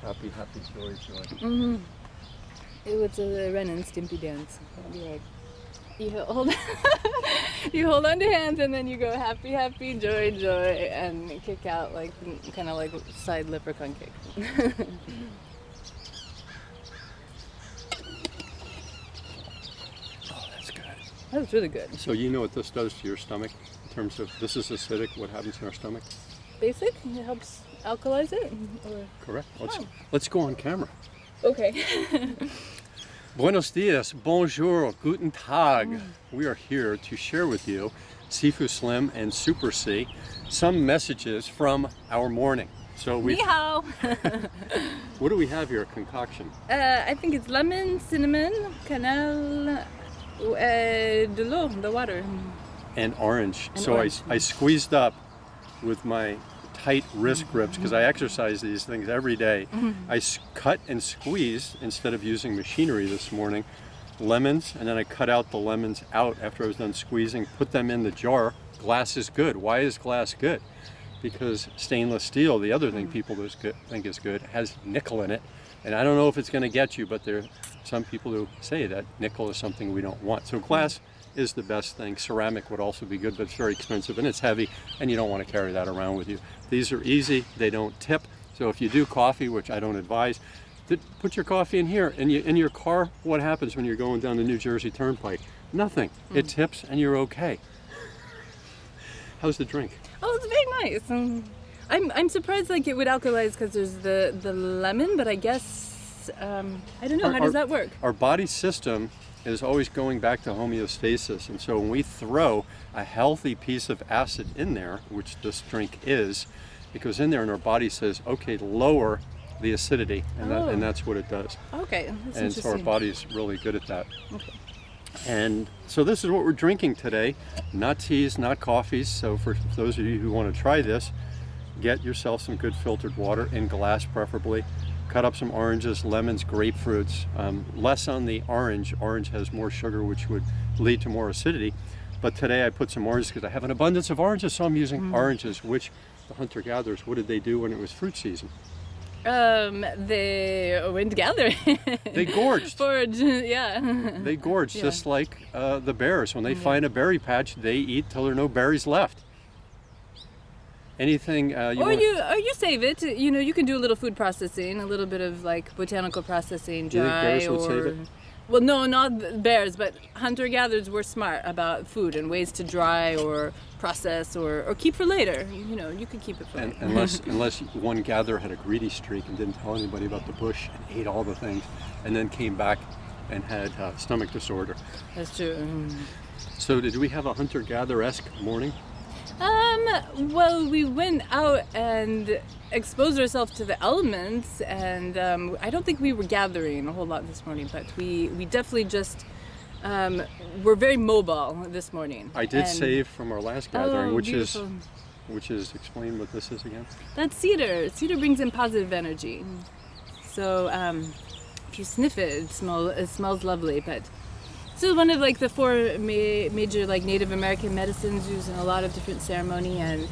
Happy, happy, joy, joy. Mm-hmm. It was a Ren and Stimpy dance. It'd be like, you hold on to hands, and then you go happy, happy, joy, joy, and kick out like kind of like side leprechaun kick. Oh, that's good. That was really good. So you know what this does to your stomach in terms of this is acidic, what happens in our stomach? Basic? It helps alkalize it? Or... Correct. Let's go on camera. Okay. Buenos dias, bonjour, guten tag. We are here to share with you, Sifu Slim and Super C, some messages from our morning. So Ni hao. What do we have here? A concoction. I think it's lemon, cinnamon, cannelle, de l'eau, the water. And orange. And so orange. I squeezed up with my tight wrist grips because I exercise these things every day. I cut and squeeze instead of using machinery this morning lemons, and then I cut out the lemons out after I was done squeezing, put them in the jar. Glass is good. Why is glass good? Because stainless steel, the other thing people think is good, has nickel in it, and I don't know if it's going to get you, but there are some people who say that nickel is something we don't want. So glass is the best thing. Ceramic would also be good, but it's very expensive and it's heavy, and you don't want to carry that around with you. These are easy, they don't tip. So if you do coffee, which I don't advise, put your coffee in here. In your car, what happens when you're going down the New Jersey Turnpike? Nothing. It tips and you're okay. How's the drink? Oh, it's very nice. I'm surprised like it would alkalize because there's the lemon, but I guess I don't know. How does that work? Our body system is always going back to homeostasis, and so when we throw a healthy piece of acid in there, which this drink is, it goes in there and our body says, okay, lower the acidity, and that's what it does. Okay, that's and so our body's really good at that. Okay. And so this is what we're drinking today, not teas, not coffees. So for those of you who want to try this, get yourself some good filtered water, in glass preferably. Cut up some oranges, lemons, grapefruits. Less on the orange. Orange has more sugar, which would lead to more acidity. But today I put some oranges because I have an abundance of oranges, so I'm using oranges, which the hunter-gatherers, what did they do when it was fruit season? They went gathering. They gorged. Forage, yeah. They gorged, just like the bears. When they find a berry patch, they eat till there are no berries left. Anything you save it. You know, you can do a little food processing, a little bit of like botanical processing, dry. You think bears would save it? Well, no, not bears, but hunter-gatherers were smart about food and ways to dry or process or keep for later. You know, you could keep it for later. Unless one gatherer had a greedy streak and didn't tell anybody about the bush and ate all the things, and then came back and had stomach disorder. That's true. So did we have a hunter-gatherer-esque morning? Well, we went out and exposed ourselves to the elements, and I don't think we were gathering a whole lot this morning, but we definitely just were very mobile this morning. I did save from our last gathering, which beautiful. is explain what this is again. That's cedar. Cedar brings in positive energy. So if you sniff it, it smells lovely. But this is one of like the four major like Native American medicines used in a lot of different ceremony, and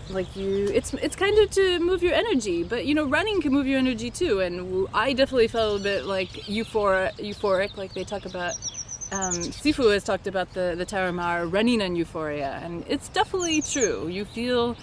like it's kind of to move your energy, but you know, running can move your energy too. And I definitely felt a bit like euphoric, like they talk about. Sifu has talked about the Tarahumara running on euphoria, and it's definitely true. You feel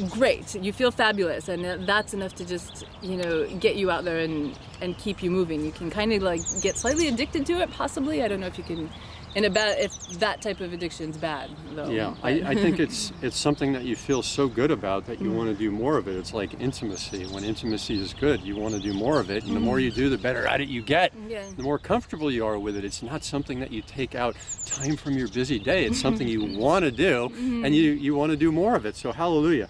great, you feel fabulous, and that's enough to just, you know, get you out there and keep you moving. You can kind of like get slightly addicted to it, possibly. I don't know if you can, if that type of addiction's bad, though. Yeah, I think it's something that you feel so good about that you want to do more of it. It's like intimacy. When intimacy is good, you want to do more of it, and the more you do, the better at it you get. Yeah. The more comfortable you are with it. It's not something that you take out time from your busy day. It's something you want to do, and you want to do more of it. So hallelujah.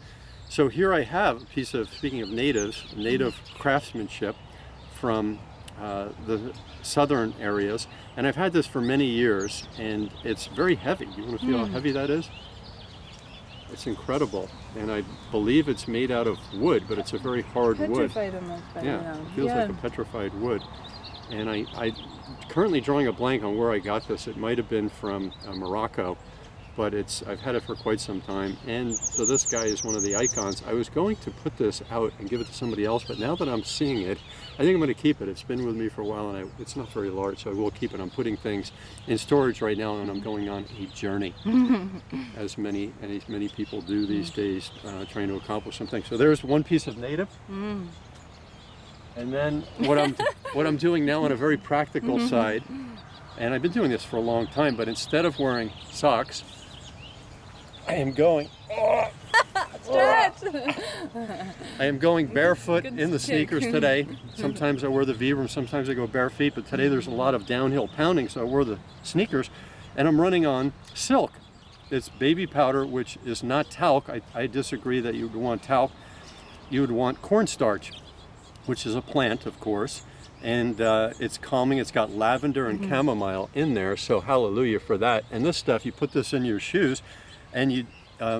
So here I have a piece of, speaking of native craftsmanship from the southern areas, and I've had this for many years, and it's very heavy. You want to feel how heavy that is? It's incredible, and I believe it's made out of wood, but it's a very hard wood. Petrified almost. Yeah, it feels like a petrified wood. And I currently drawing a blank on where I got this. It might have been from Morocco, but I've had it for quite some time, and so this guy is one of the icons. I was going to put this out and give it to somebody else, but now that I'm seeing it, I think I'm going to keep it. It's been with me for a while, and it's not very large, so I will keep it. I'm putting things in storage right now, and I'm going on a journey, as many people do these days, trying to accomplish something. So there's one piece of native, and then what I'm doing now on a very practical side, and I've been doing this for a long time, but instead of wearing socks, I am going. Stretch. I am going barefoot Good in the kick. sneakers today. Sometimes I wear the Vibram, sometimes I go bare feet, but today there's a lot of downhill pounding, so I wore the sneakers, and I'm running on silk. It's baby powder, which is not talc. I disagree that you would want talc. You would want cornstarch, which is a plant, of course, and it's calming. It's got lavender and chamomile in there, so hallelujah for that. And this stuff, you put this in your shoes, and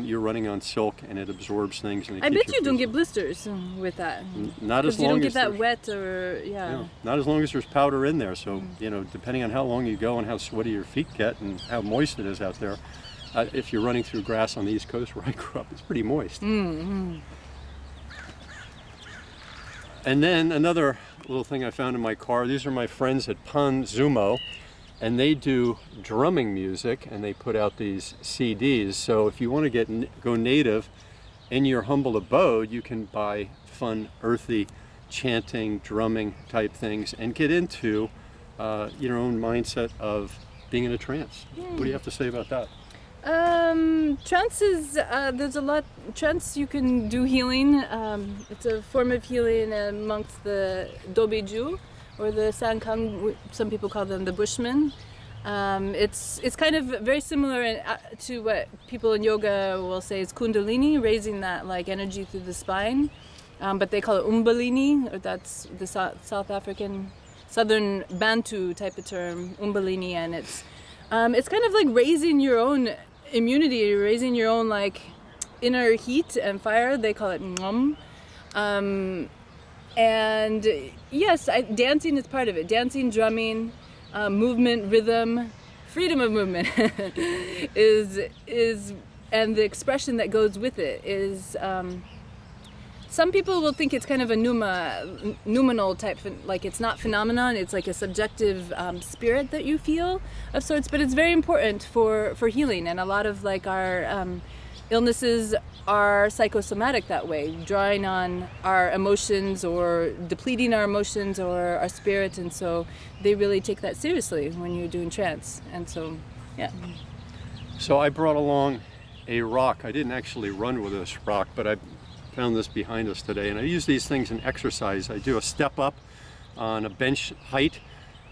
you're running on silk, and it absorbs things. And I bet you don't get blisters with that. Not as Because you long don't as get that there's- wet or, yeah, not as long as there's powder in there. So, depending on how long you go and how sweaty your feet get and how moist it is out there, if you're running through grass on the East Coast where I grew up, it's pretty moist. And then another little thing I found in my car, these are my friends at Pan Zumo, and they do drumming music, and they put out these CDs. So if you want to go native in your humble abode, you can buy fun, earthy, chanting, drumming type things and get into your own mindset of being in a trance. What do you have to say about that? Trance is, there's a lot, trance you can do healing. It's a form of healing amongst the Dobeju or the Sankang, some people call them the Bushmen. It's kind of very similar to what people in yoga will say is Kundalini, raising that like energy through the spine. But they call it Umbalini, or that's the South African, Southern Bantu type of term, Umbalini, and it's kind of like raising your own immunity, raising your own like inner heat and fire. They call it Ngom. And yes, dancing is part of it. Dancing, drumming, movement, rhythm, freedom of movement is and the expression that goes with it is. Some people will think it's kind of a noumenal type, like it's not phenomenon, it's like a subjective spirit that you feel of sorts, but it's very important for healing, and a lot of like our illnesses are psychosomatic that way, drawing on our emotions or depleting our emotions or our spirit, and so they really take that seriously when you're doing trance, and so, yeah. So I brought along a rock. I didn't actually run with this rock, but I found this behind us today, and I use these things in exercise. I do a step up on a bench height,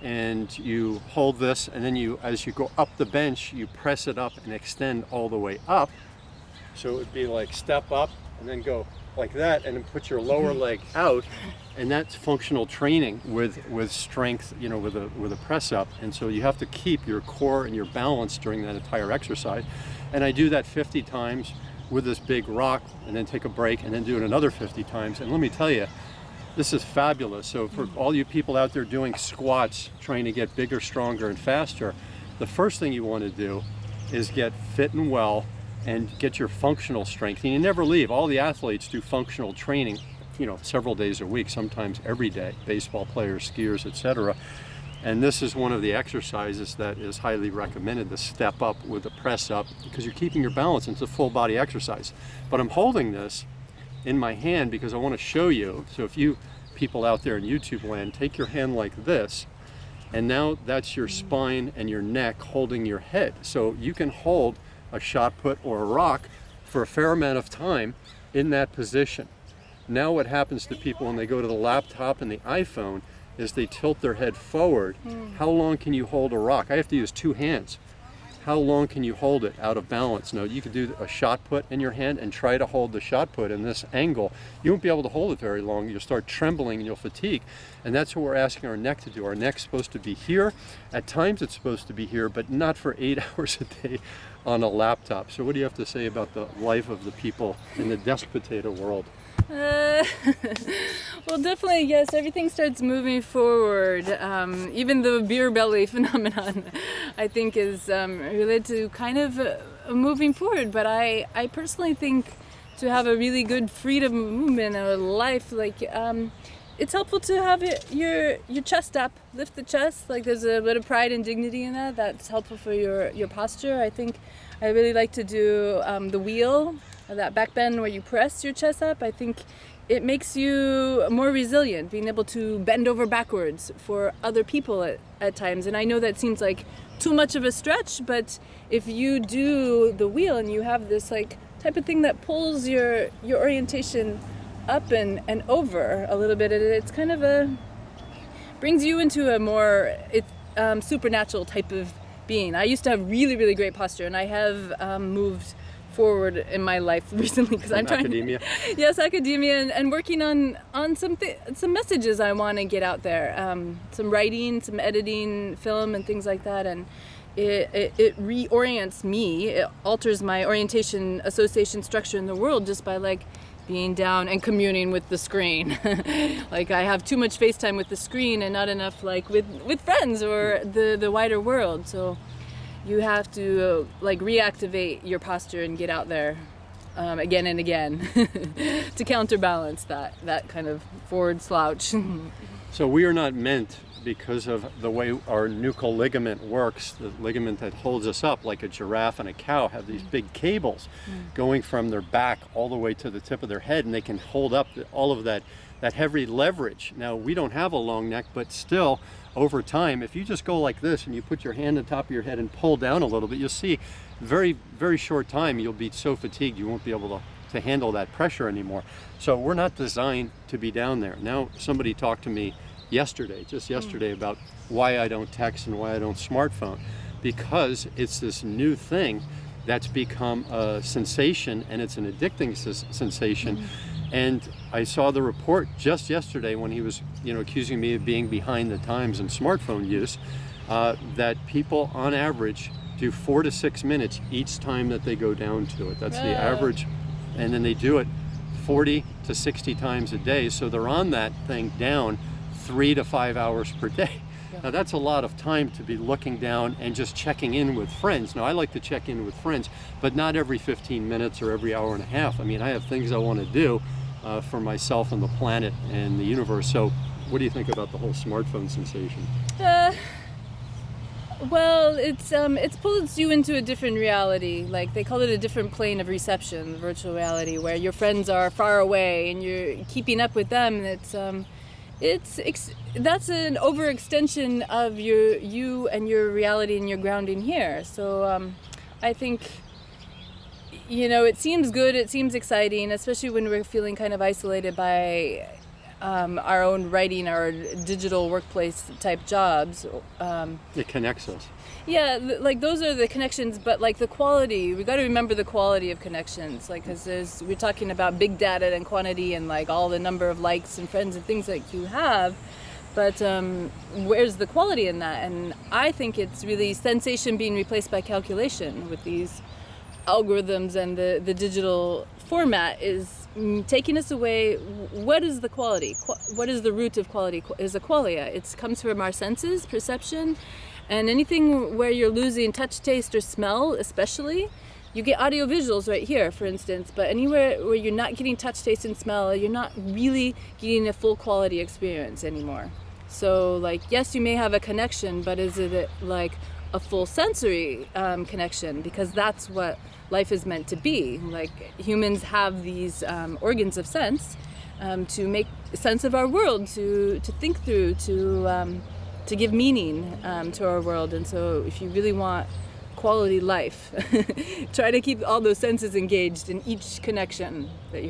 and you hold this, and then as you go up the bench, you press it up and extend all the way up. So it would be like step up and then go like that, and then put your lower leg out, and that's functional training with strength, with a press up. And so you have to keep your core and your balance during that entire exercise. And I do that 50 times with this big rock, and then take a break, and then do it another 50 times. And let me tell you, this is fabulous. So for all you people out there doing squats, trying to get bigger, stronger, and faster, the first thing you want to do is get fit and well and get your functional strength. And you never leave. All the athletes do functional training, several days a week, sometimes every day, baseball players, skiers, etc. And this is one of the exercises that is highly recommended, the step up with the press up, because you're keeping your balance. It's a full body exercise. But I'm holding this in my hand because I want to show you. So if you people out there in YouTube land, take your hand like this, and now that's your spine and your neck holding your head. So you can hold a shot put or a rock for a fair amount of time in that position. Now what happens to people when they go to the laptop and the iPhone is they tilt their head forward. How long can you hold a rock? I have to use two hands. How long can you hold it out of balance? No, you could do a shot put in your hand and try to hold the shot put in this angle. You won't be able to hold it very long. You'll start trembling and you'll fatigue. And that's what we're asking our neck to do. Our neck's supposed to be here. At times it's supposed to be here, but not for 8 hours a day on a laptop. So what do you have to say about the life of the people in the desk potato world? Well, definitely, yes, everything starts moving forward. Even the beer belly phenomenon, I think, is related to kind of moving forward. But I personally think to have a really good freedom movement or life, like it's helpful to have your chest up, lift the chest. Like there's a bit of pride and dignity in that. That's helpful for your posture. I think I really like to do the wheel, that back bend where you press your chest up. I think it makes you more resilient, being able to bend over backwards for other people at times. And I know that seems like too much of a stretch, but if you do the wheel and you have this like type of thing that pulls your orientation up and over a little bit, it's kind of brings you into a more supernatural type of being. I used to have really, really great posture, and I have moved forward in my life recently because I'm trying academia. Yes, academia, and working on some messages I want to get out there, some writing, some editing, film, and things like that. And it reorients me. It alters my orientation, association structure in the world just by like being down and communing with the screen. Like I have too much FaceTime with the screen and not enough like with friends or the wider world. So you have to like reactivate your posture and get out there again and again to counterbalance that kind of forward slouch. So we are not meant, because of the way our nuchal ligament works, the ligament that holds us up, like a giraffe and a cow have these big cables going from their back all the way to the tip of their head, and they can hold up all of that heavy leverage. Now we don't have a long neck, but still over time, if you just go like this and you put your hand on top of your head and pull down a little bit, you'll see very, very short time you'll be so fatigued you won't be able to handle that pressure anymore. So we're not designed to be down there. Now somebody talked to me just yesterday about why I don't text and why I don't smartphone, because it's this new thing that's become a sensation, and it's an addicting sensation. And I saw the report just yesterday when he was, accusing me of being behind the times in smartphone use, that people on average do 4 to 6 minutes each time that they go down to it. That's the average. And then they do it 40 to 60 times a day. So they're on that thing down 3 to 5 hours per day. Now that's a lot of time to be looking down and just checking in with friends. Now I like to check in with friends, but not every 15 minutes or every hour and a half. I mean, I have things I want to do for myself and the planet and the universe. So what do you think about the whole smartphone sensation? Well, it's pulls you into a different reality. Like they call it a different plane of reception, virtual reality, where your friends are far away and you're keeping up with them. That's an overextension of you and your reality and your grounding here. So I think, it seems good, it seems exciting, especially when we're feeling kind of isolated by our own writing, our digital workplace type jobs. It connects us. Yeah, like those are the connections, but like the quality, we got to remember the quality of connections, like because we're talking about big data and quantity and like all the number of likes and friends and things like you have, but where's the quality in that? And I think it's really sensation being replaced by calculation with these algorithms, and the digital format is taking us away. What is the quality? What is the root of quality? Is a qualia. It comes from our senses, perception. And anything where you're losing touch, taste, or smell, especially, you get audio visuals right here, for instance, but anywhere where you're not getting touch, taste, and smell, you're not really getting a full quality experience anymore. So, like, yes, you may have a connection, but is it like a full sensory connection? Because that's what life is meant to be. Like, humans have these organs of sense to make sense of our world, to think through, to give meaning to our world. And so if you really want quality life, try to keep all those senses engaged in each connection that you have.